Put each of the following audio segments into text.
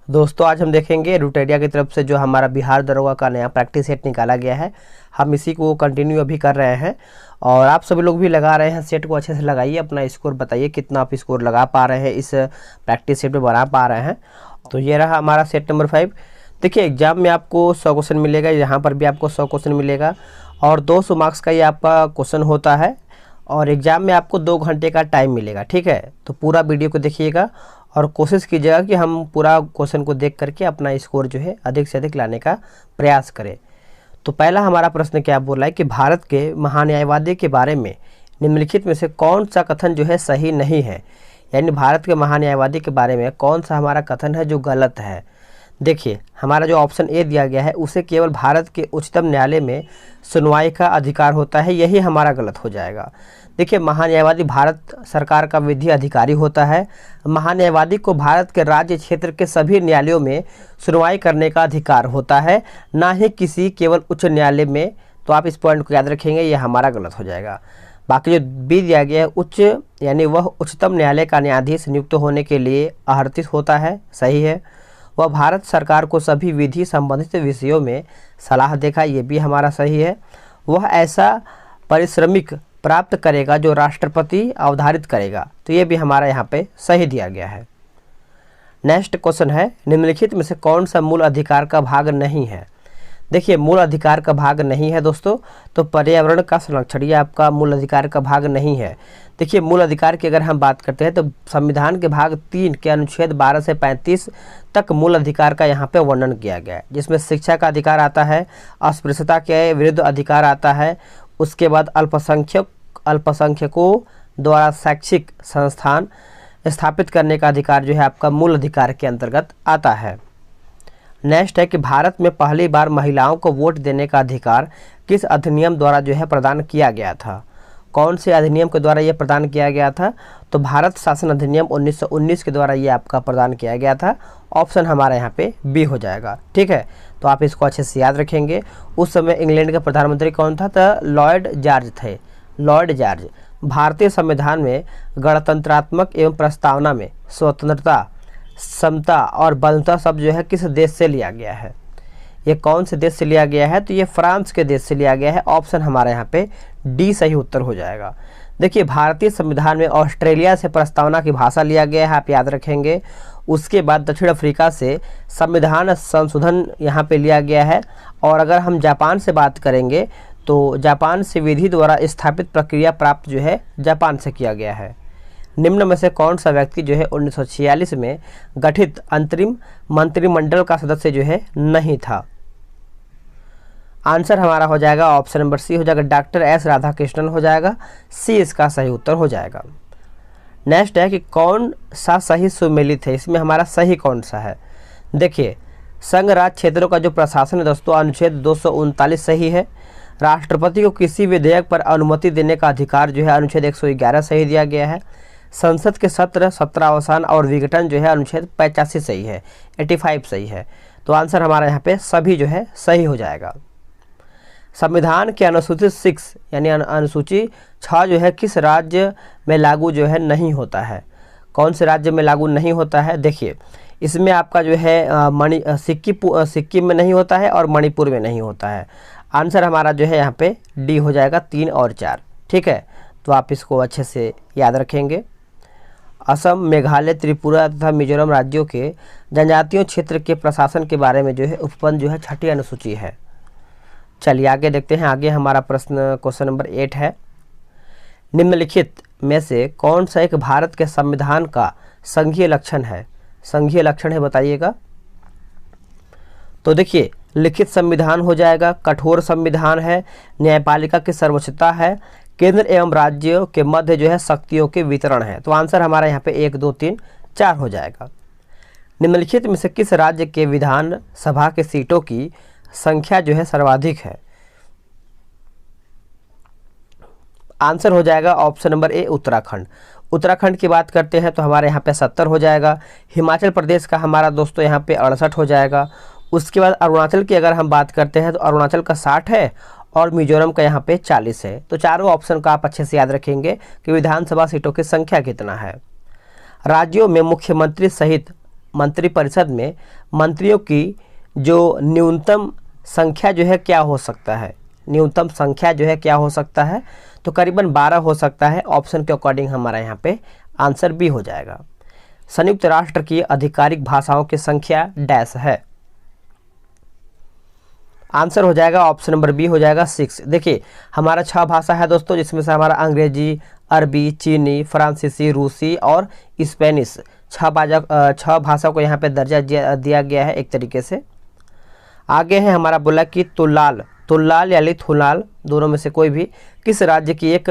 दोस्तों आज हम देखेंगे रुटेरिया की तरफ से जो हमारा बिहार दरोगा का नया प्रैक्टिस सेट निकाला गया है। हम इसी को कंटिन्यू अभी कर रहे हैं और आप सभी लोग भी लगा रहे हैं। सेट को अच्छे से लगाइए, अपना स्कोर बताइए कितना आप स्कोर लगा पा रहे हैं, इस प्रैक्टिस सेट में बना पा रहे हैं। तो ये रहा हमारा सेट नंबर 5। देखिए एग्जाम में आपको 100 क्वेश्चन मिलेगा, यहाँ पर भी आपको 100 क्वेश्चन मिलेगा और 200 मार्क्स का ये आपका क्वेश्चन होता है और एग्ज़ाम में आपको 2 घंटे का टाइम मिलेगा। ठीक है, तो पूरा वीडियो को देखिएगा और कोशिश कीजिएगा कि हम पूरा क्वेश्चन को देख करके अपना स्कोर जो है अधिक से अधिक लाने का प्रयास करें। तो पहला हमारा प्रश्न क्या बोला है कि भारत के महान्यायवादी के बारे में निम्नलिखित में से कौन सा कथन जो है सही नहीं है, यानी भारत के महान्यायवादी के बारे में कौन सा हमारा कथन है जो गलत है। देखिए हमारा जो ऑप्शन ए दिया गया है उसे केवल भारत के उच्चतम न्यायालय में सुनवाई का अधिकार होता है, यही हमारा गलत हो जाएगा। देखिए महान्यायवादी भारत सरकार का विधि अधिकारी होता है। महान्यायवादी को भारत के राज्य क्षेत्र के सभी न्यायालयों में सुनवाई करने का अधिकार होता है, ना ही किसी केवल उच्च न्यायालय में। तो आप इस पॉइंट को याद रखेंगे, यह हमारा गलत हो जाएगा। बाकी जो बी दिया गया है उच्च, यानी वह उच्चतम न्यायालय का न्यायाधीश नियुक्त होने के लिए अहर्तित होता है, सही है। वह भारत सरकार को सभी विधि संबंधित विषयों में सलाह देगा, ये भी हमारा सही है। वह ऐसा पारिश्रमिक प्राप्त करेगा जो राष्ट्रपति अवधारित करेगा, तो ये भी हमारा यहाँ पे सही दिया गया है। नेक्स्ट क्वेश्चन है निम्नलिखित में से कौन सा मूल अधिकार का भाग नहीं है। देखिए मूल अधिकार का भाग नहीं है दोस्तों, तो पर्यावरण का संरक्षण ये आपका मूल अधिकार का भाग नहीं है। देखिए मूल अधिकार की अगर हम बात करते हैं तो संविधान के भाग 3 के अनुच्छेद 12 से 35 तक मूल अधिकार का यहाँ पे वर्णन किया गया है, जिसमें शिक्षा का अधिकार आता है, अस्पृश्यता के विरुद्ध अधिकार आता है, उसके बाद अल्पसंख्यकों द्वारा शैक्षिक संस्थान स्थापित करने का अधिकार जो है आपका मूल अधिकार के अंतर्गत आता है। नेक्स्ट है कि भारत में पहली बार महिलाओं को वोट देने का अधिकार किस अधिनियम द्वारा जो है प्रदान किया गया था। कौन से अधिनियम के द्वारा ये प्रदान किया गया था, तो भारत शासन अधिनियम 1919 के द्वारा ये आपका प्रदान किया गया था। ऑप्शन हमारा यहाँ पे बी हो जाएगा। ठीक है, तो आप इसको अच्छे से याद रखेंगे। उस समय इंग्लैंड के प्रधानमंत्री कौन था, तो लॉर्ड जॉर्ज थे, लॉर्ड जॉर्ज। भारतीय संविधान में गणतंत्रात्मक एवं प्रस्तावना में स्वतंत्रता, समता और बंधुता शब्द जो है किस देश से लिया गया है, ये कौन से देश से लिया गया है, तो ये फ्रांस के देश से लिया गया है। ऑप्शन हमारे यहाँ पे डी सही उत्तर हो जाएगा। देखिए भारतीय संविधान में ऑस्ट्रेलिया से प्रस्तावना की भाषा लिया गया है, आप याद रखेंगे। उसके बाद दक्षिण अफ्रीका से संविधान संशोधन यहाँ पे लिया गया है। और अगर हम जापान से बात करेंगे तो जापान से विधि द्वारा स्थापित प्रक्रिया प्राप्त जो है जापान से किया गया है। निम्न में से कौन सा व्यक्ति जो है 1946 में गठित अंतरिम मंत्रिमंडल का सदस्य जो है नहीं था। आंसर हमारा हो जाएगा ऑप्शन नंबर सी हो जाएगा, डॉक्टर एस राधाकृष्णन हो जाएगा। सी इसका सही उत्तर हो जाएगा। नेक्स्ट है कि कौन सा सही सुमेलित है, इसमें हमारा सही कौन सा है। देखिए संघ राज्य क्षेत्रों का जो प्रशासन है दोस्तों, अनुच्छेद 239 सही है। राष्ट्रपति को किसी विधेयक पर अनुमति देने का अधिकार जो है अनुच्छेद 111 सही दिया गया है। संसद के सत्र, सत्रावसान और विघटन जो है अनुच्छेद 85 सही है, 85 सही है। तो आंसर हमारा यहाँ पे सभी जो है सही हो जाएगा। संविधान के अनुसूची 6 यानी अनुसूची 6 जो है किस राज्य में लागू जो है नहीं होता है। कौन से राज्य में लागू नहीं होता है, देखिए इसमें आपका जो है सिक्किम में नहीं होता है और मणिपुर में नहीं होता है। आंसर हमारा जो है यहाँ पे डी हो जाएगा, 3 और 4। ठीक है, तो आप इसको अच्छे से याद रखेंगे। असम, मेघालय, त्रिपुरा तथा मिजोरम राज्यों के जनजातीय क्षेत्र के प्रशासन के बारे में जो है उपबंध जो है 6ठी अनुसूची है। चलिए आगे देखते हैं। आगे हमारा प्रश्न क्वेश्चन नंबर 8 है, निम्नलिखित में से कौन सा एक भारत के संविधान का संघीय लक्षण है। संघीय लक्षण है बताइएगा। तो देखिए लिखित संविधान हो जाएगा, कठोर संविधान है, न्यायपालिका की सर्वोच्चता है, केंद्र एवं राज्यों के मध्य जो है शक्तियों के वितरण है। तो आंसर हमारा यहाँ पे 1, 2, 3, 4 हो जाएगा। निम्नलिखित में से किस राज्य के विधान सभा के सीटों की संख्या जो है सर्वाधिक है। आंसर हो जाएगा option number A, Uttarakhand. Uttarakhand की बात करते हैं तो हमारे यहाँ पे 70 हो जाएगा। हिमाचल प्रदेश का हमारा दोस्तों यहाँ पे 68 हो जाएगा। उसके बाद अरुणाचल की अगर हम बात करते हैं तो अरुणाचल का 60 है और मिजोरम का यहाँ पे 40 है। तो चारों ऑप्शन का आप अच्छे से याद रखेंगे कि विधानसभा सीटों की संख्या कितना है। राज्यों में मुख्यमंत्री सहित मंत्रिपरिषद में मंत्रियों की जो न्यूनतम संख्या जो है क्या हो सकता है, न्यूनतम संख्या जो है क्या हो सकता है, तो करीबन 12 हो सकता है। ऑप्शन के अकॉर्डिंग हमारा यहाँ पे आंसर बी हो जाएगा। संयुक्त राष्ट्र की आधिकारिक भाषाओं की संख्या डैश है, आंसर हो जाएगा ऑप्शन नंबर बी हो जाएगा 6। देखिए हमारा 6 भाषा है दोस्तों, जिसमें से हमारा अंग्रेजी, अरबी, चीनी, फ्रांसीसी, रूसी और स्पेनिश 6 भाषा को यहाँ पे दर्जा दिया गया है एक तरीके से। आगे है हमारा बोला कि तुल्लाल या थुलाल दोनों में से कोई भी किस राज्य की एक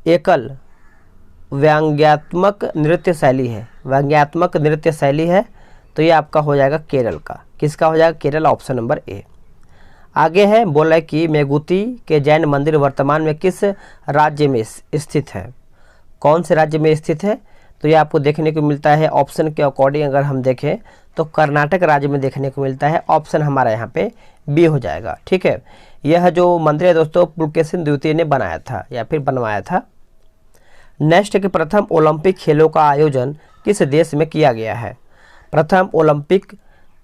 एकल व्यंग्यात्मक नृत्य शैली है, व्यंग्यात्मक नृत्य शैली है, तो ये आपका हो जाएगा केरल का। किसका हो जाएगा? Kerala, option number A. आगे है बोला कि मेगुती के जैन मंदिर वर्तमान में किस राज्य में स्थित है, कौन से राज्य में स्थित है, तो ये आपको देखने को मिलता है ऑप्शन के अकॉर्डिंग अगर हम देखें तो कर्नाटक राज्य में देखने को मिलता है। ऑप्शन हमारा यहाँ पे बी हो जाएगा। ठीक है, यह जो मंदिर है दोस्तों पुलकेशिन द्वितीय ने बनाया था या फिर बनवाया था। नेक्स्ट के प्रथम ओलंपिक खेलों का आयोजन किस देश में किया गया है? प्रथम ओलंपिक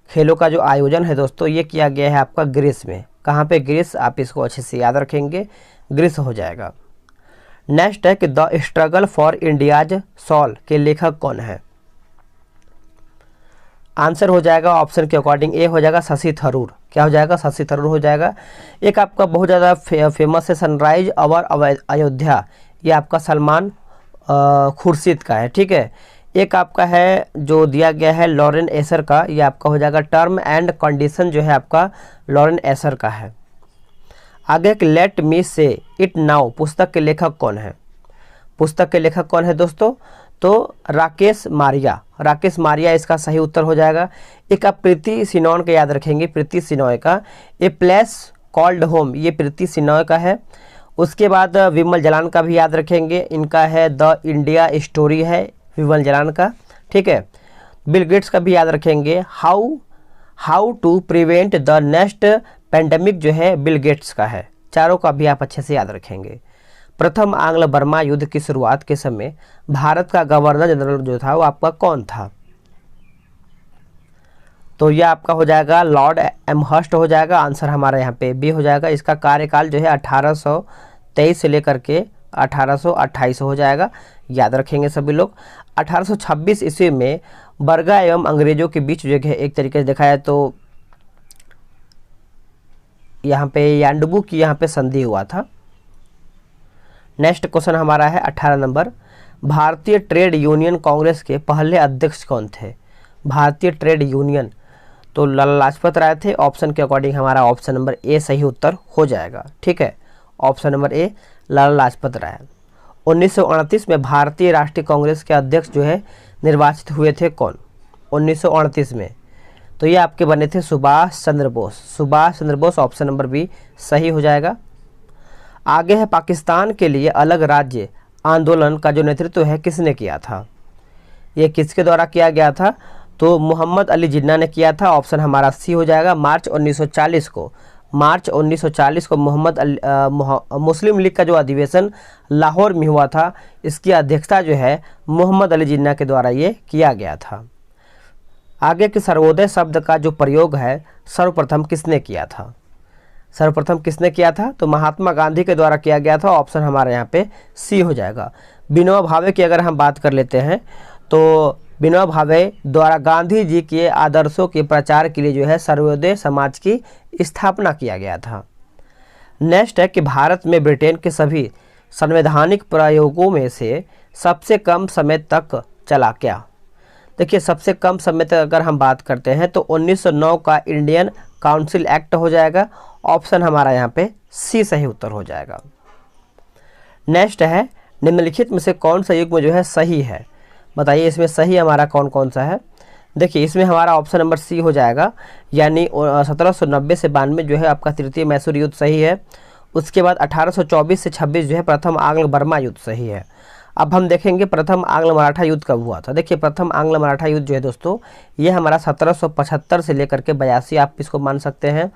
खेलों का जो आयोजन है दोस्तों ये किया गया है आपका ग्रीस में। कहाँ पे? ग्रीस। आप इसको अच्छे से याद रखेंगे, ग्रीस हो जाएगा। नेक्स्ट है कि the struggle for India's soul के लेखक कौन है? आंसर हो जाएगा ऑप्शन के अकॉर्डिंग ए हो जाएगा शशि थरूर। क्या हो जाएगा? शशि थरूर हो जाएगा। एक आपका बहुत ज़्यादा फेमस है सनराइज ओवर अयोध्या, ये आपका सलमान खुर्शीद का है। ठीक है, एक आपका है जो दिया गया है लॉरेन एसर का, ये आपका हो जाएगा टर्म एंड कंडीशन जो है आपका लॉरेन एसर का है। आगे एक लेट मी से इट नाउ पुस्तक के लेखक कौन है? पुस्तक के लेखक कौन है दोस्तों? तो राकेश मारिया इसका सही उत्तर हो जाएगा। एक आप प्रीति सिनोय का याद रखेंगे, प्रीति सिनोय का ए प्लेस कॉल्ड होम, ये प्रीति सिनोय का है। उसके बाद विमल जलान का भी याद रखेंगे, इनका है द इंडिया स्टोरी है विमल जलान का। ठीक है, बिल गेट्स का भी याद रखेंगे, how to prevent the next pandemic जो है बिल गेट्स का है। चारों का भी आप अच्छे से याद रखेंगे। प्रथम आंग्ल बर्मा युद्ध की शुरुआत के समय भारत का गवर्नर जनरल जो था वो आपका कौन था? तो यह आपका हो जाएगा लॉर्ड एमहर्स्ट हो जाएगा। आंसर हमारा यहाँ पे बी हो जाएगा। इसका कार्यकाल जो है 1823 से लेकर के 1828 हो जाएगा, याद रखेंगे सभी लोग। 1826 ईस्वी में बरगा एवं अंग्रेजों के बीच जो है एक तरीके से देखा जाए तो यहाँ पे यांडबू की यहाँ पे संधि हुआ था। नेक्स्ट क्वेश्चन हमारा है 18 नंबर, भारतीय ट्रेड यूनियन कांग्रेस के पहले अध्यक्ष कौन थे? भारतीय ट्रेड यूनियन तो लाला लाजपत राय थे। ऑप्शन के अकॉर्डिंग हमारा ऑप्शन नंबर ए सही उत्तर हो जाएगा। ठीक है, option number A Lala Lajpat Rai. 1929 में भारतीय राष्ट्रीय कांग्रेस के अध्यक्ष जो है निर्वाचित हुए थे कौन? 1929 में तो ये आपके बने थे Subhash Chandra Bose. Option number B सही हो जाएगा। आगे है पाकिस्तान के लिए अलग राज्य आंदोलन का जो नेतृत्व है किसने किया था? ये किसके द्वारा किया गया था? तो मोहम्मद अली जिन्ना ने किया था। ऑप्शन हमारा सी हो जाएगा। मार्च 1940 को मुस्लिम लीग का जो अधिवेशन लाहौर में हुआ था, इसकी अध्यक्षता जो है मोहम्मद अली जिन्ना के द्वारा ये किया गया था। आगे के सर्वोदय शब्द का जो प्रयोग है सर्वप्रथम किसने किया था? तो महात्मा गांधी के द्वारा किया गया था। ऑप्शन हमारे यहाँ पे सी हो जाएगा। विनोबा भावे की अगर हम बात कर लेते हैं तो विनोबा भावे द्वारा गांधी जी के आदर्शों के प्रचार के लिए जो है सर्वोदय समाज की स्थापना किया गया था। नेक्स्ट है कि भारत में ब्रिटेन के सभी संवैधानिक प्रयोगों में से सबसे कम समय तक चला क्या? देखिए सबसे कम समय तक अगर हम बात करते हैं तो 1909 का इंडियन काउंसिल एक्ट हो जाएगा। ऑप्शन हमारा यहाँ पे सी सही उत्तर हो जाएगा। नेक्स्ट है निम्नलिखित में से कौन सा युग्म जो है सही है? बताइए इसमें सही हमारा कौन कौन सा है? देखिए इसमें हमारा ऑप्शन नंबर सी हो जाएगा, यानी 1790 से 92 जो है आपका तृतीय मैसूर युद्ध सही है। उसके बाद 1824 से 26 जो है प्रथम आंग्ल बर्मा युद्ध सही है। अब हम देखेंगे प्रथम आंग्ल मराठा युद्ध कब हुआ था। देखिए प्रथम आंग्ल मराठा युद्ध जो है दोस्तों ये हमारा 1775 से लेकर के 82 आप इसको मान सकते हैं।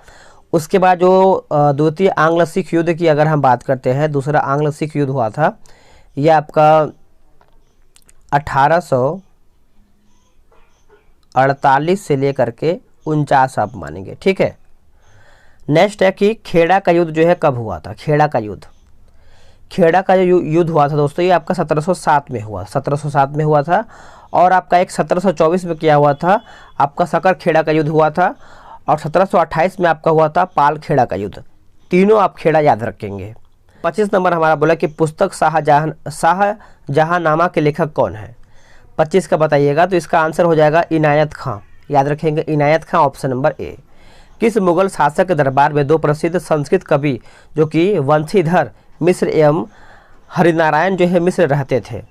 उसके बाद जो द्वितीय आंग्ल सिख युद्ध की अगर हम बात करते हैं, दूसरा आंग्ल सिख युद्ध हुआ था, ये आपका 48 से लेकर के 49 आप मानेंगे, ठीक है। नेक्स्ट है कि खेड़ा का युद्ध जो है कब हुआ था। खेड़ा का युद्ध, खेड़ा का जो युद्ध हुआ था दोस्तों, ये आपका 1707 में हुआ, 1707 में हुआ था। और आपका एक 1724 में क्या हुआ था, आपका सकरखेड़ा खेड़ा का युद्ध हुआ था। और 1728 में आपका हुआ था पाल खेड़ा का युद्ध। तीनों आप खेड़ा याद रखेंगे। 25 नंबर हमारा बोला कि पुस्तक शाहजहांनामा के लेखक कौन है। 25 का बताइएगा, तो इसका आंसर हो जाएगा इनायत खां, याद रखेंगे इनायत खां, ऑप्शन नंबर ए। किस मुगल शासक के दरबार में दो प्रसिद्ध संस्कृत कवि जो कि वंशीधर मिश्र एवं हरिनारायण जो है मिश्र रहते थे,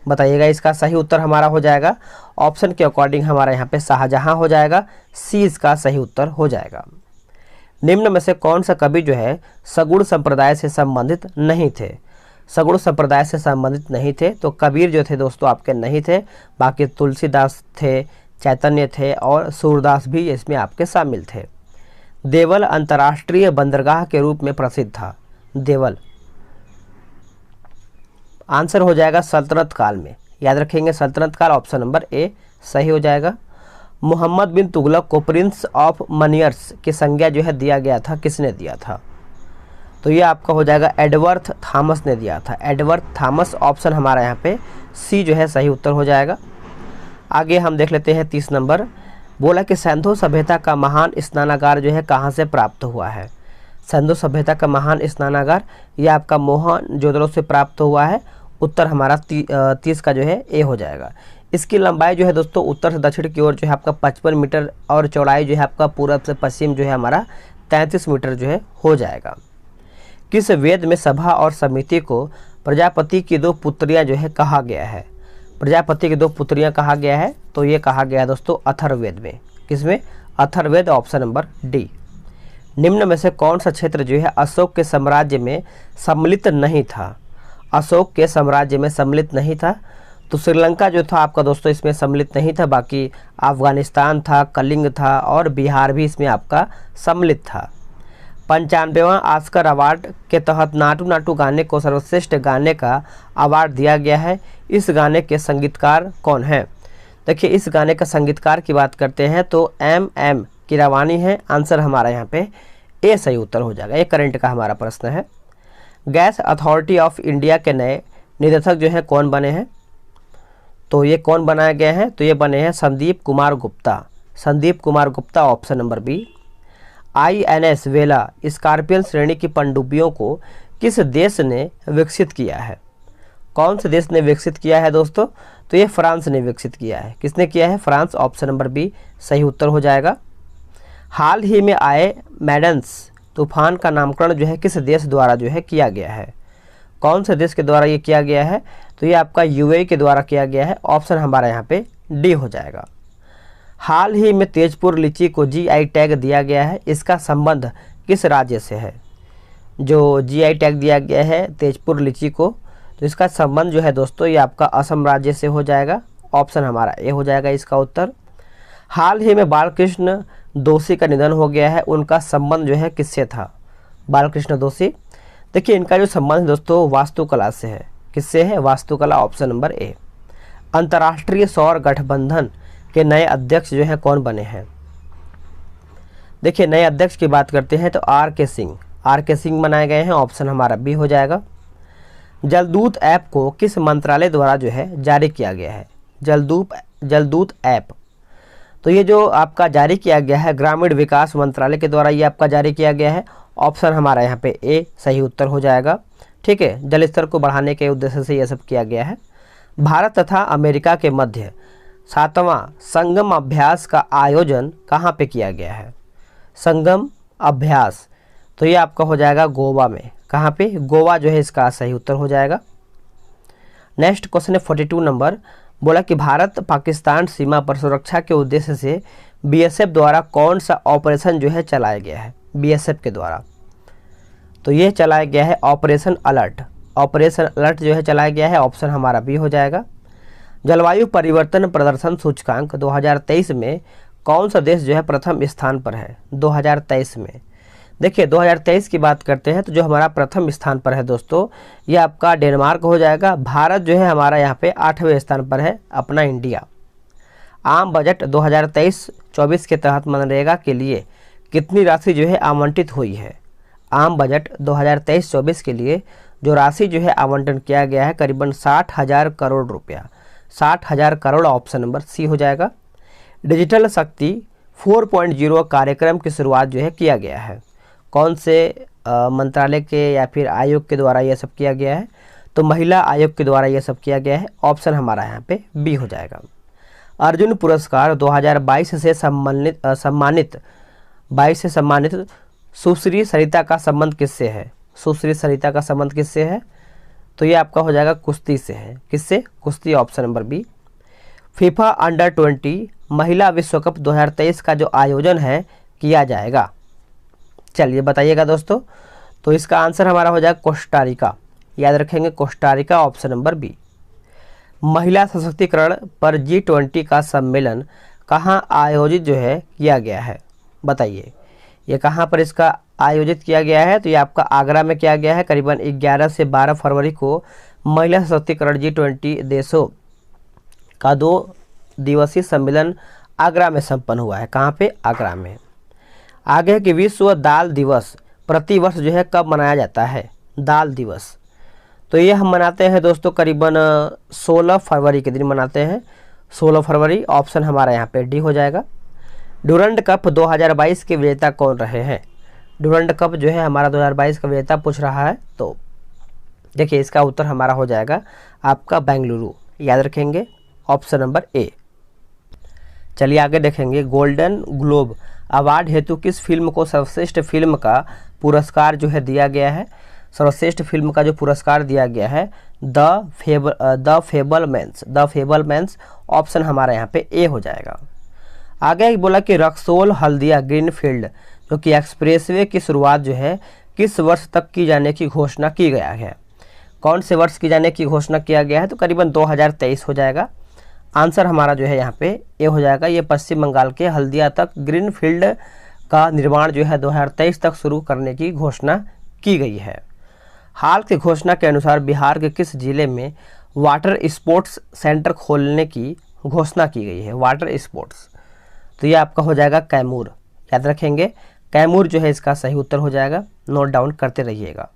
बताइएगा। इसका सही उत्तर हमारा हो जाएगा ऑप्शन के अकॉर्डिंग हमारा यहाँ पे शाहजहां हो जाएगा, सी इसका सही उत्तर हो जाएगा। निम्न में से कौन सा कवि जो है सगुण संप्रदाय से संबंधित नहीं थे। सगुण संप्रदाय से संबंधित नहीं थे, तो कबीर जो थे दोस्तों आपके नहीं थे, बाकी तुलसीदास थे, चैतन्य थे और सूरदास भी इसमें आपके शामिल थे। देवल अंतर्राष्ट्रीय बंदरगाह के रूप में प्रसिद्ध था। देवल आंसर हो जाएगा सल्तनत काल में, याद रखेंगे सल्तनत काल, ऑप्शन नंबर ए सही हो जाएगा। मोहम्मद बिन तुगलक को प्रिंस ऑफ मनियर्स की संज्ञा जो है दिया गया था, किसने दिया था। तो ये आपका हो जाएगा एडवर्थ थॉमस ने दिया था, एडवर्थ थॉमस, ऑप्शन हमारा यहाँ पे सी जो है सही उत्तर हो जाएगा। आगे हम देख लेते हैं 30 नंबर, बोला कि सिंधु सभ्यता का महान स्नानागार जो है कहाँ से प्राप्त हुआ है। सिंधु सभ्यता का महान स्नानागार ये आपका मोहनजोदड़ो से प्राप्त हुआ है। उत्तर हमारा 30 का जो है ए हो जाएगा। इसकी लंबाई जो है दोस्तों उत्तर से दक्षिण की ओर जो है आपका 55 मीटर और चौड़ाई जो है आपका पूरब से पश्चिम जो है हमारा 33 मीटर जो है हो जाएगा। किस वेद में सभा और समिति को प्रजापति की दो पुत्रियां जो है कहा गया है। प्रजापति की दो पुत्रियां कहा गया है, तो ये कहा गया है दोस्तों अथर्ववेद में, किसमें, अथर्ववेद, ऑप्शन नंबर डी। निम्न में से कौन सा क्षेत्र जो है अशोक के साम्राज्य में सम्मिलित नहीं था। अशोक के साम्राज्य में सम्मिलित नहीं था, तो श्रीलंका जो था आपका दोस्तों इसमें सम्मिलित नहीं था, बाकी अफगानिस्तान था, कलिंग था और बिहार भी इसमें आपका सम्मिलित था। 95वां ऑस्कर अवार्ड के तहत नाटू नाटू गाने को सर्वश्रेष्ठ गाने का अवार्ड दिया गया है। इस गाने के संगीतकार कौन हैं। देखिए इस गाने का संगीतकार की बात करते हैं तो M कीरावानी है, आंसर हमारा यहाँ पे ए सही उत्तर हो जाएगा। ये करंट का हमारा प्रश्न है। गैस अथॉरिटी ऑफ इंडिया के नए निदेशक जो है कौन बने हैं, तो ये कौन बनाए गए हैं, तो ये बने हैं Sandeep Kumar Gupta, Sandeep Kumar Gupta, option number B. INS Vela Scorpion श्रेणी की पनडुब्बियों को किस देश ने विकसित किया है। कौन से देश ने विकसित किया है दोस्तों, तो ये फ्रांस ने विकसित किया है। किसने किया है, फ्रांस, ऑप्शन नंबर बी सही उत्तर हो जाएगा। हाल ही में आए मैडन्स तूफान का नामकरण जो है किस देश द्वारा जो है किया गया है। कौन से देश के द्वारा ये किया गया है, तो ये आपका UAE के द्वारा किया गया है, ऑप्शन हमारा यहाँ पे डी हो जाएगा। हाल ही में तेजपुर लीची को GI टैग दिया गया है, इसका संबंध किस राज्य से है। जो GI टैग दिया गया है तेजपुर लीची को, तो इसका संबंध जो है दोस्तों ये आपका असम राज्य से हो जाएगा, ऑप्शन हमारा ए हो जाएगा इसका उत्तर। हाल ही में बालकृष्ण दोषी का निधन हो गया है, उनका संबंध जो है किससे था, बालकृष्ण दोषी। देखिए इनका जो संबंध दोस्तों वास्तुकला से है, किससे है, वास्तुकला, ऑप्शन नंबर ए। अंतर्राष्ट्रीय सौर गठबंधन के नए अध्यक्ष जो हैं कौन बने हैं। देखिए नए अध्यक्ष की बात करते हैं तो RK सिंह बनाए गए हैं, ऑप्शन हमारा बी हो जाएगा। जलदूत ऐप को किस मंत्रालय द्वारा जो है जारी किया गया है। जलदूत ऐप, तो ये जो आपका जारी किया गया है ग्रामीण विकास मंत्रालय के द्वारा ये आपका जारी किया गया है, ऑप्शन हमारा यहाँ पे ए सही उत्तर हो जाएगा। ठीक है, जल स्तर को बढ़ाने के उद्देश्य से यह सब किया गया है। भारत तथा अमेरिका के मध्य 7वां संगम अभ्यास का आयोजन कहाँ पे किया गया है। संगम अभ्यास, तो ये आपका हो जाएगा गोवा में, कहाँ पे, गोवा जो है इसका सही उत्तर हो जाएगा। नेक्स्ट क्वेश्चन है 42 नंबर, बोला कि भारत पाकिस्तान सीमा पर सुरक्षा के उद्देश्य से BSF द्वारा कौन सा ऑपरेशन जो है चलाया गया है। BSF के द्वारा, तो ये चलाया गया है ऑपरेशन अलर्ट, ऑपरेशन अलर्ट जो है चलाया गया है, ऑप्शन हमारा बी हो जाएगा। जलवायु परिवर्तन प्रदर्शन सूचकांक 2023 में कौन सा देश जो है प्रथम स्थान पर है। 2023 में देखिए 2023 की बात करते हैं तो जो हमारा प्रथम स्थान पर है दोस्तों ये आपका डेनमार्क हो जाएगा। भारत जो है हमारा यहाँ पे 8वें स्थान पर है, अपना इंडिया। आम बजट 2023-24 के तहत मनरेगा के लिए कितनी राशि जो है आवंटित हुई है। आम बजट 2023-24 के लिए जो राशि जो है आवंटन किया गया है करीबन 60,000 करोड़ रुपया, 60,000 करोड़ ऑप्शन नंबर सी हो जाएगा। डिजिटल शक्ति 4.0 कार्यक्रम की शुरुआत जो है किया गया है, कौन से मंत्रालय के या फिर आयोग के द्वारा यह सब किया गया है, तो महिला आयोग के द्वारा यह सब किया गया है, ऑप्शन हमारा यहाँ पे बी हो जाएगा। अर्जुन पुरस्कार 2022 से सम्मानित सुश्री सरिता का संबंध किससे है। सुश्री सरिता का संबंध किससे है, तो ये आपका हो जाएगा कुश्ती से है। किससे, कुश्ती, option number B. FIFA under 20 महिला विश्व कप 2023 का जो आयोजन है किया जाएगा, चलिए बताइएगा दोस्तों, तो इसका आंसर हमारा हो जाएगा कोस्टारिका, याद रखेंगे कोस्टारिका, ऑप्शन नंबर बी। महिला सशक्तिकरण पर G20 का सम्मेलन कहाँ आयोजित जो है किया गया है, बताइए ये कहाँ पर इसका आयोजित किया गया है, तो ये आपका आगरा में किया गया है। करीबन 11 से 12 फरवरी को महिला सशक्तिकरण G20 देशों का 2 दिवसीय सम्मेलन आगरा में संपन्न हुआ है। कहाँ पे, आगरा में। आगे है कि विश्व दाल दिवस प्रतिवर्ष जो है कब मनाया जाता है, दाल दिवस, तो ये हम मनाते हैं दोस्तों करीबन 16 फरवरी के दिन मनाते हैं, 16 फरवरी, ऑप्शन हमारा यहाँ पे डी हो जाएगा। डुरंड कप 2022 के विजेता कौन रहे हैं। डुरंड कप जो है हमारा 2022 का विजेता पूछ रहा है, तो देखिए इसका उत्तर हमारा हो जाएगा आपका बेंगलुरु, याद रखेंगे, ऑप्शन नंबर ए। चलिए आगे देखेंगे, गोल्डन ग्लोब अवार्ड हेतु किस फिल्म को सर्वश्रेष्ठ फिल्म का पुरस्कार जो है दिया गया है। सर्वश्रेष्ठ फिल्म का जो पुरस्कार दिया गया है द फेबलमैन्स, ऑप्शन हमारा यहाँ पे ए हो जाएगा। आगे बोला कि रक्सोल हल्दिया ग्रीनफील्ड जो कि एक्सप्रेसवे की शुरुआत जो है किस वर्ष तक की जाने की घोषणा की गया है। कौन से वर्ष की जाने की घोषणा किया गया है, तो करीबन 2023 हो जाएगा। आंसर हमारा जो है यहाँ पे ए हो जाएगा। ये पश्चिम बंगाल के हल्दिया तक ग्रीनफील्ड का निर्माण जो है 2023 तक शुरू करने की घोषणा की गई है। हाल की घोषणा के अनुसार बिहार के किस जिले में वाटर स्पोर्ट्स सेंटर खोलने की घोषणा की गई है। वाटर स्पोर्ट्स, तो ये आपका हो जाएगा कैमूर, याद रखेंगे, कैमूर जो है इसका सही उत्तर हो जाएगा, नोट डाउन करते रहिएगा।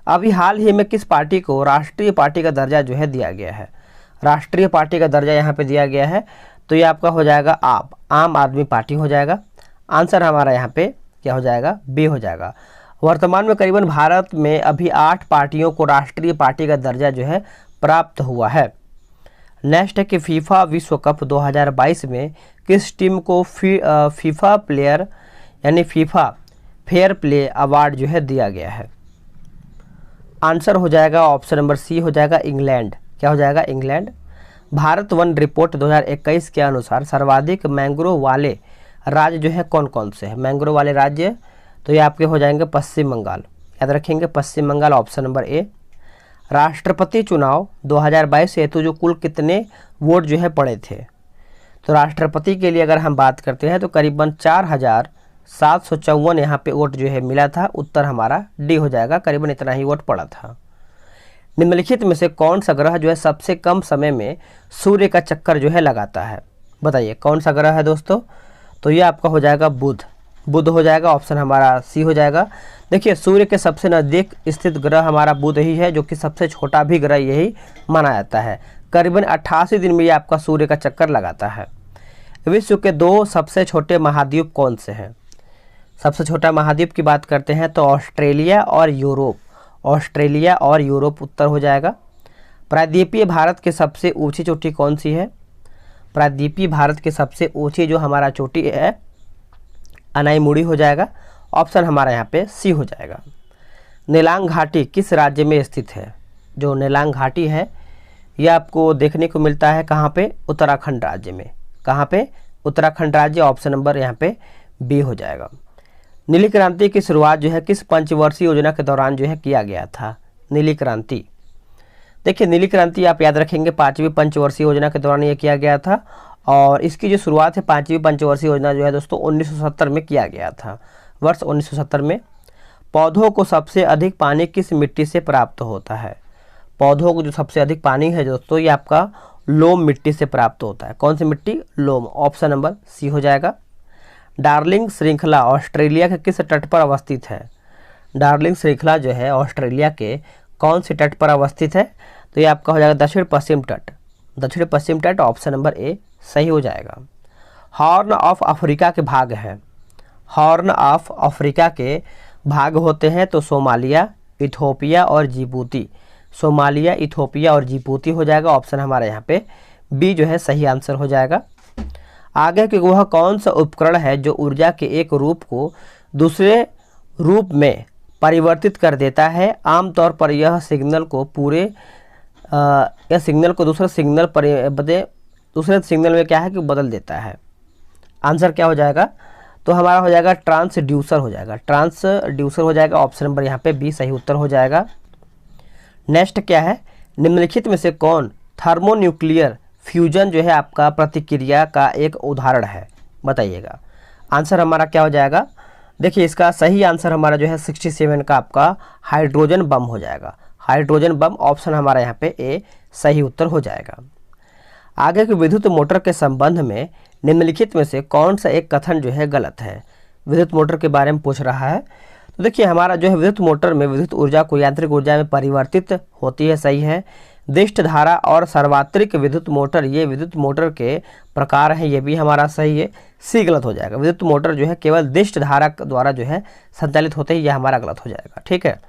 अभी हाल ही में किस पार्टी को राष्ट्रीय पार्टी का दर्जा जो है दिया गया है। राष्ट्रीय पार्टी का दर्जा यहाँ पे दिया गया है, तो ये आपका हो जाएगा आम आदमी पार्टी हो जाएगा। आंसर हमारा यहाँ पे क्या हो जाएगा, बी हो जाएगा। वर्तमान में करीबन भारत में अभी 8 पार्टियों को राष्ट्रीय पार्टी का दर्जा जो है प्राप्त हुआ है। नेक्स्ट है कि फीफा विश्व कप 2022 में किस टीम को फीफा प्लेयर यानी फीफा फेयर प्ले अवार्ड जो है दिया गया है। आंसर हो जाएगा ऑप्शन नंबर सी हो जाएगा, इंग्लैंड। क्या हो जाएगा, इंग्लैंड। भारत वन रिपोर्ट 2021 के अनुसार सर्वाधिक मैंग्रोव वाले राज्य जो है कौन कौन से हैं। मैंग्रोव वाले राज्य, तो ये आपके हो जाएंगे पश्चिम बंगाल, याद रखेंगे पश्चिम बंगाल, ऑप्शन नंबर ए। राष्ट्रपति चुनाव 2022 हेतु जो कुल कितने वोट जो है पड़े थे, तो राष्ट्रपति के लिए अगर हम बात करते हैं तो करीबन 4,754 यहाँ पे वोट जो है मिला था। उत्तर हमारा डी हो जाएगा, करीबन इतना ही वोट पड़ा था। निम्नलिखित में से कौन सा ग्रह जो है सबसे कम समय में सूर्य का चक्कर जो है लगाता है, बताइए कौन सा ग्रह है दोस्तों, तो ये आपका हो जाएगा बुध हो जाएगा, ऑप्शन हमारा सी हो जाएगा। देखिए सूर्य के सबसे नज़दीक स्थित ग्रह हमारा बुध ही है, जो कि सबसे छोटा भी ग्रह यही माना जाता है। करीबन 88 दिन में ये आपका सूर्य का चक्कर लगाता है। विश्व के 2 सबसे छोटे महाद्वीप कौन से हैं। सबसे छोटा महाद्वीप की बात करते हैं तो ऑस्ट्रेलिया और यूरोप, ऑस्ट्रेलिया और यूरोप उत्तर हो जाएगा। प्रायद्वीपीय भारत की सबसे ऊंची चोटी कौन सी है। प्रायद्वीपीय भारत की सबसे ऊंची जो हमारा चोटी है अनाईमुड़ी हो जाएगा, ऑप्शन हमारा यहाँ पे सी हो जाएगा। नेलांग घाटी किस राज्य में स्थित है। जो नेलांग घाटी है ये आपको देखने को मिलता है कहाँ पे, उत्तराखंड राज्य में। कहाँ पे, उत्तराखंड राज्य, ऑप्शन नंबर यहाँ पे बी हो जाएगा। नीली क्रांति की शुरुआत जो है किस पंचवर्षीय योजना के दौरान जो है किया गया था। नीली क्रांति, देखिए नीली क्रांति आप याद रखेंगे 5वीं पंचवर्षीय योजना के दौरान ये किया गया था, और इसकी जो शुरुआत है 5वीं पंचवर्षीय योजना जो है दोस्तों 1970 में किया गया था, वर्ष 1970 में। पौधों को सबसे अधिक पानी किस मिट्टी से प्राप्त होता है। पौधों को जो सबसे अधिक पानी है दोस्तों ये आपका लोम मिट्टी से प्राप्त होता है। कौन सी मिट्टी? लोम। ऑप्शन नंबर सी हो जाएगा। डार्लिंग श्रृंखला ऑस्ट्रेलिया के किस तट पर अवस्थित है? डार्लिंग श्रृंखला जो है ऑस्ट्रेलिया के कौन से तट पर अवस्थित है? तो ये आपका हो जाएगा दक्षिण पश्चिम तट। दक्षिण पश्चिम तट, ऑप्शन नंबर ए सही हो जाएगा। हॉर्न ऑफ अफ्रीका के भाग हैं। हॉर्न ऑफ अफ्रीका के भाग होते हैं तो सोमालिया, इथोपिया और जिबूती। सोमालिया, इथोपिया और जिबूती हो जाएगा। ऑप्शन हमारा यहाँ पे बी जो है सही आंसर हो जाएगा। आगे कि वह कौन सा उपकरण है जो ऊर्जा के एक रूप को दूसरे रूप में परिवर्तित कर देता है? आमतौर पर यह सिग्नल को दूसरे सिग्नल में क्या है कि बदल देता है। आंसर क्या हो जाएगा? तो हमारा हो जाएगा ट्रांसड्यूसर हो जाएगा। ट्रांसड्यूसर हो जाएगा। ऑप्शन नंबर यहाँ पे बी सही उत्तर हो जाएगा। नेक्स्ट क्या है? निम्नलिखित में से कौन थर्मोन्यूक्लियर फ्यूजन जो है आपका प्रतिक्रिया का एक उदाहरण है? बताइएगा। आंसर हमारा क्या हो जाएगा? देखिए इसका सही आंसर हमारा जो है 67 का आपका हाइड्रोजन बम हो जाएगा। हाइड्रोजन बम, ऑप्शन हमारा यहाँ पे ए सही उत्तर हो जाएगा। आगे के विद्युत मोटर के संबंध में निम्नलिखित में से कौन सा एक कथन जो है गलत है? विद्युत मोटर के बारे में पूछ रहा है। तो देखिए हमारा जो है विद्युत मोटर में विद्युत ऊर्जा को यांत्रिक ऊर्जा में परिवर्तित होती है, सही है। दिष्ट धारा और सार्वत्रिक विद्युत मोटर, ये विद्युत मोटर के प्रकार हैं, ये भी हमारा सही है। सी गलत हो जाएगा। विद्युत मोटर जो है केवल दिष्ट धारा द्वारा जो है संचालित होते हैं, यह हमारा गलत हो जाएगा। ठीक है।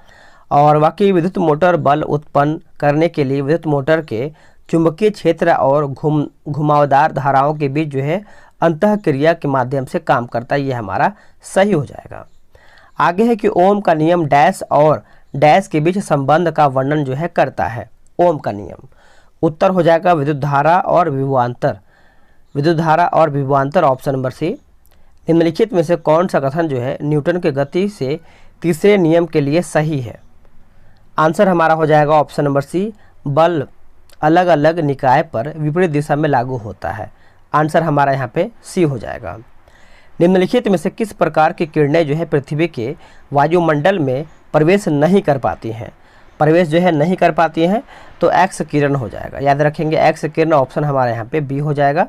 और बाकी विद्युत मोटर बल उत्पन्न करने के लिए विद्युत मोटर के चुंबकीय क्षेत्र और घुमावदार धाराओं के बीच जो है अंतःक्रिया के माध्यम से काम करता है, ये हमारा सही हो जाएगा। आगे है कि ओम का नियम डैश और डैश के बीच संबंध का वर्णन जो है करता है। ओम का नियम उत्तर हो जाएगा विद्युत धारा और विभवांतर। विद्युत धारा और विभवांतर, ऑप्शन नंबर सी। निम्नलिखित में से कौन सा कथन जो है न्यूटन के गति से तीसरे नियम के लिए सही है? आंसर हमारा हो जाएगा ऑप्शन नंबर सी। बल अलग अलग निकाय पर विपरीत दिशा में लागू होता है। आंसर हमारा यहाँ पे सी हो जाएगा। निम्नलिखित में से किस प्रकार की किरणें जो है पृथ्वी के वायुमंडल में प्रवेश नहीं कर पाती हैं? प्रवेश जो है नहीं कर पाती हैं तो एक्स किरण हो जाएगा। याद रखेंगे एक्स किरण, ऑप्शन हमारे यहाँ पे बी हो जाएगा।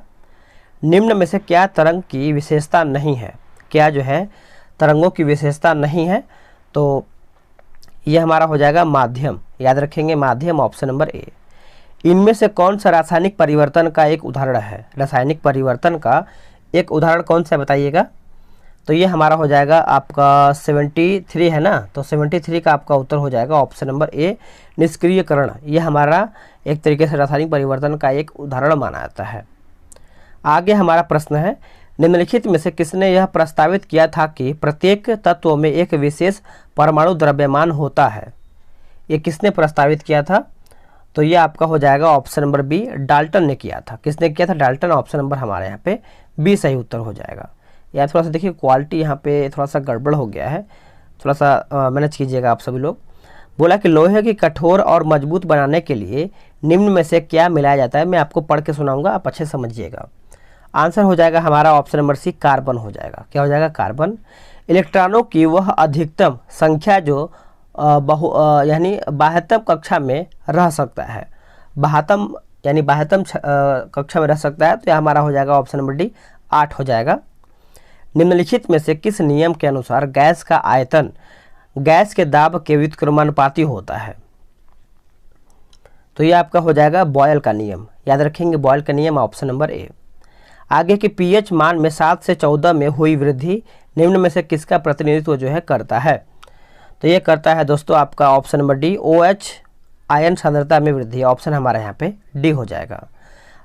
निम्न में से क्या तरंग की विशेषता नहीं है? क्या जो है तरंगों की विशेषता नहीं है? तो ये हमारा हो जाएगा माध्यम। याद रखेंगे माध्यम, ऑप्शन नंबर ए। इनमें से कौन सा रासायनिक परिवर्तन का एक उदाहरण है? रासायनिक परिवर्तन का एक उदाहरण कौन सा बताइएगा? तो ये हमारा हो जाएगा आपका 73 है ना, तो 73 का आपका उत्तर हो जाएगा ऑप्शन नंबर ए निष्क्रियकरण। ये हमारा एक तरीके से रासायनिक परिवर्तन का एक उदाहरण माना जाता है। आगे हमारा प्रश्न है, निम्नलिखित में से किसने यह प्रस्तावित किया था कि प्रत्येक तत्व में एक विशेष परमाणु द्रव्यमान होता है? ये किसने प्रस्तावित किया था? तो ये आपका हो जाएगा ऑप्शन नंबर बी, डाल्टन ने किया था। किसने किया था? डाल्टन। ऑप्शन नंबर हमारे यहाँ पे बी सही उत्तर हो जाएगा। या थोड़ा सा देखिए क्वालिटी यहाँ पे थोड़ा सा गड़बड़ हो गया है, थोड़ा सा मैनेज कीजिएगा आप सभी लोग। बोला कि लोहे की कठोर और मजबूत बनाने के लिए निम्न में से क्या मिलाया जाता है? मैं आपको पढ़ के सुनाऊंगा, आप अच्छे समझिएगा। आंसर हो जाएगा हमारा ऑप्शन नंबर सी, कार्बन हो जाएगा। क्या हो जाएगा? कार्बन। इलेक्ट्रॉनों की वह अधिकतम संख्या जो यानी बाह्यतम कक्षा में रह सकता है, बाह्यतम कक्षा में रह सकता है, तो यह हमारा हो जाएगा ऑप्शन नंबर डी, 8 हो जाएगा। निम्नलिखित में से किस नियम के अनुसार गैस का आयतन गैस के दाब के व्युत्क्रमानुपाती होता है? तो ये आपका हो जाएगा बॉयल का नियम। याद रखेंगे बॉयल का नियम, ऑप्शन नंबर ए। आगे के पीएच मान में 7 से 14 में हुई वृद्धि निम्न में से किसका प्रतिनिधित्व जो है करता है? तो ये करता है दोस्तों आपका option number D, OH ion सांद्रता में वृद्धि। ऑप्शन हमारा यहाँ पे डी हो जाएगा।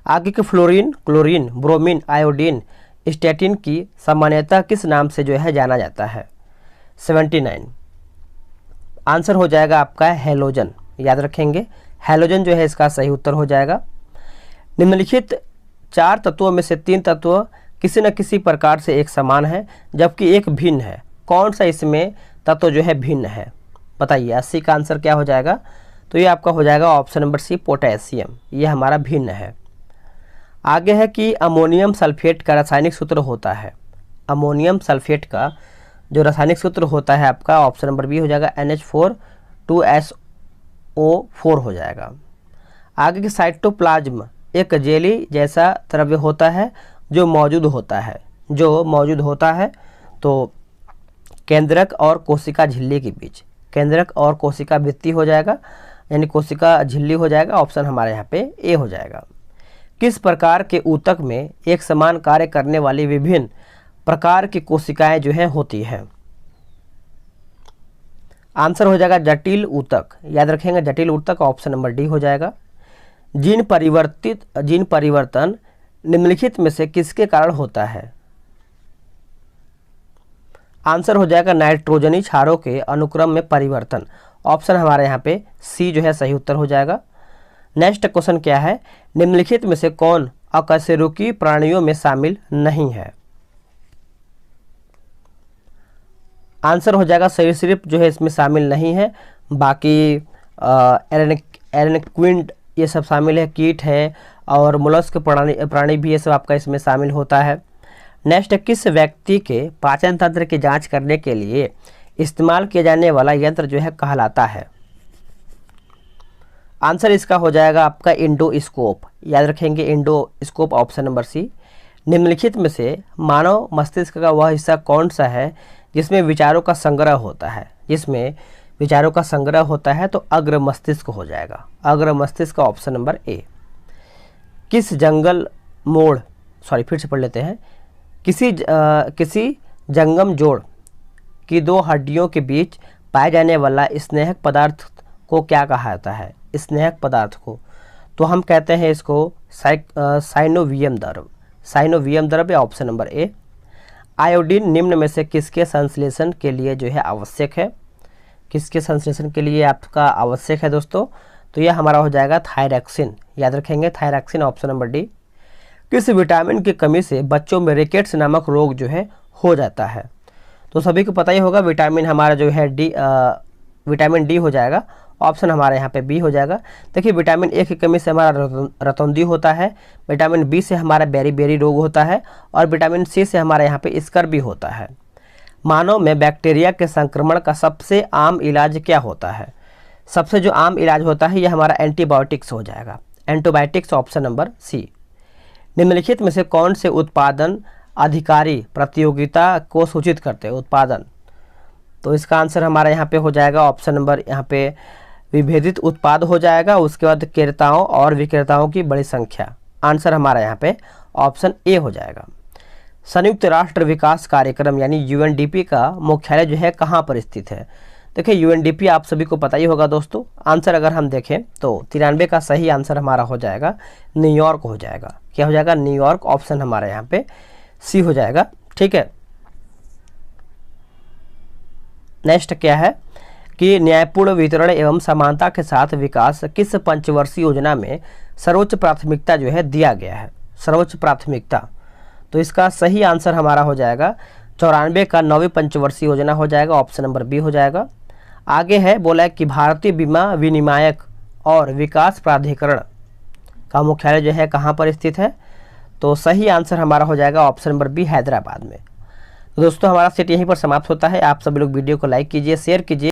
आगे के fluorine, chlorine, bromine, iodine, statin की सामान्यतः किस नाम से जो है जाना जाता है? 79। आंसर हो जाएगा आपका हैलोजन। याद रखेंगे हैलोजन जो है इसका सही उत्तर हो जाएगा। निम्नलिखित 4 तत्वों में से 3 तत्व किसी न किसी प्रकार से एक समान है जबकि एक भिन्न है। कौन सा इसमें तत्व जो है भिन्न है? बताइए। 80 का आंसर क्या हो जाएगा? तो ये आपका हो जाएगा ऑप्शन नंबर सी, पोटेशियम। ये हमारा भिन्न है। आगे है कि अमोनियम सल्फेट का रासायनिक सूत्र होता है। अमोनियम सल्फेट का जो रासायनिक सूत्र होता है आपका ऑप्शन नंबर बी हो जाएगा, NH4 2SO4 हो जाएगा। आगे के साइटोप्लाज्म एक जेली जैसा द्रव्य होता है जो मौजूद होता है तो केंद्रक और कोशिका झिल्ली के बीच, केंद्रक और कोशिका भित्ति हो जाएगा, यानी कोशिका झिल्ली हो जाएगा। ऑप्शन हमारे यहाँ पे ए हो जाएगा। किस प्रकार के ऊतक में एक समान कार्य करने वाली विभिन्न प्रकार की कोशिकाएं जो है होती हैं? आंसर हो जाएगा जटिल ऊतक, याद रखेंगे जटिल ऊतक, ऑप्शन नंबर डी हो जाएगा। जीन परिवर्तन निम्नलिखित में से किसके कारण होता है? आंसर हो जाएगा नाइट्रोजनी क्षारों के अनुक्रम में परिवर्तन, ऑप्शन हमारे यहाँ पे सी जो है सही उत्तर हो जाएगा। नेक्स्ट क्वेश्चन क्या है? निम्नलिखित में से कौन अकशेरुकी प्राणियों में शामिल नहीं है? आंसर हो जाएगा सरीसृप जो है इसमें शामिल नहीं है, बाकी एरेनिक्विड ये सब शामिल है, कीट है और मोलस्क प्राणी भी ये सब आपका इसमें शामिल होता है। नेक्स्ट, किस व्यक्ति के पाचन तंत्र की जांच करने के लिए इस्तेमाल किया जाने वाला यंत्र जो है कहलाता है? आंसर इसका हो जाएगा आपका इंडोस्कोप, याद रखेंगे इंडोस्कोप, ऑप्शन नंबर सी। निम्नलिखित में से मानव मस्तिष्क का वह हिस्सा कौन सा है जिसमें विचारों का संग्रह होता है? जिसमें विचारों का संग्रह होता है तो अग्र मस्तिष्क हो जाएगा, अग्र मस्तिष्क, ऑप्शन नंबर ए। किस जंगल मोड़, सॉरी फिर से पढ़ लेते हैं, किसी जंगम जोड़ की दो हड्डियों के बीच पाए जाने वाला स्नेहक पदार्थ को क्या कहा जाता है? स्नेहक पदार्थ को तो हम कहते हैं इसको साइनोवियम द्रव्य, ऑप्शन नंबर ए। आयोडीन निम्न में से किसके संश्लेषण के लिए जो है आवश्यक है? किसके संश्लेषण के लिए आपका आवश्यक है दोस्तों? तो यह हमारा हो जाएगा थायरॉक्सिन, याद रखेंगे थायरॉक्सिन, ऑप्शन नंबर डी। किस विटामिन की कमी से बच्चों में रिकेट्स नामक रोग जो है हो जाता है? तो सभी को पता ही होगा विटामिन हमारा जो है विटामिन डी हो जाएगा, ऑप्शन हमारे यहाँ पे बी हो जाएगा। देखिए विटामिन ए की कमी से हमारा रतौंधी होता है, विटामिन बी से हमारा बेरी रोग होता है और विटामिन सी से हमारे यहाँ पे स्कर्वी होता है। मानव में बैक्टीरिया के संक्रमण का सबसे आम इलाज क्या होता है? सबसे जो आम इलाज होता है यह हमारा एंटीबायोटिक्स हो जाएगा, एंटीबायोटिक्स, ऑप्शन नंबर सी। निम्नलिखित में से कौन से उत्पादन अधिकारी प्रतियोगिता को सूचित करते हैं? उत्पादन, तो इसका आंसर हमारा यहाँ पे हो जाएगा ऑप्शन नंबर यहाँ पे विभेदित उत्पाद हो जाएगा। उसके बाद क्रेताओं और विक्रेताओं की बड़ी संख्या, आंसर हमारा यहाँ पे ऑप्शन ए हो जाएगा। संयुक्त राष्ट्र विकास कार्यक्रम यानी यूएनडीपी का मुख्यालय जो है कहाँ पर स्थित है? देखिए यूएनडीपी आप सभी को पता ही होगा दोस्तों। आंसर अगर हम देखें तो 93 का सही आंसर हमारा हो जाएगा न्यूयॉर्क हो जाएगा। क्या हो जाएगा? न्यूयॉर्क, ऑप्शन हमारे यहाँ पे सी हो जाएगा। ठीक है, नेक्स्ट क्या है कि न्यायपूर्ण वितरण एवं समानता के साथ विकास किस पंचवर्षीय योजना में सर्वोच्च प्राथमिकता जो है दिया गया है? सर्वोच्च प्राथमिकता, तो इसका सही आंसर हमारा हो जाएगा 94 का 9वीं पंचवर्षीय योजना हो जाएगा, ऑप्शन नंबर बी हो जाएगा। आगे है बोला है कि भारतीय बीमा विनियामक और विकास प्राधिकरण का मुख्यालय जो है कहाँ पर स्थित है? तो सही आंसर हमारा हो जाएगा ऑप्शन नंबर बी, हैदराबाद में। तो दोस्तों हमारा सेट यहीं पर समाप्त होता है। आप सभी लोग वीडियो को लाइक कीजिए, शेयर कीजिए।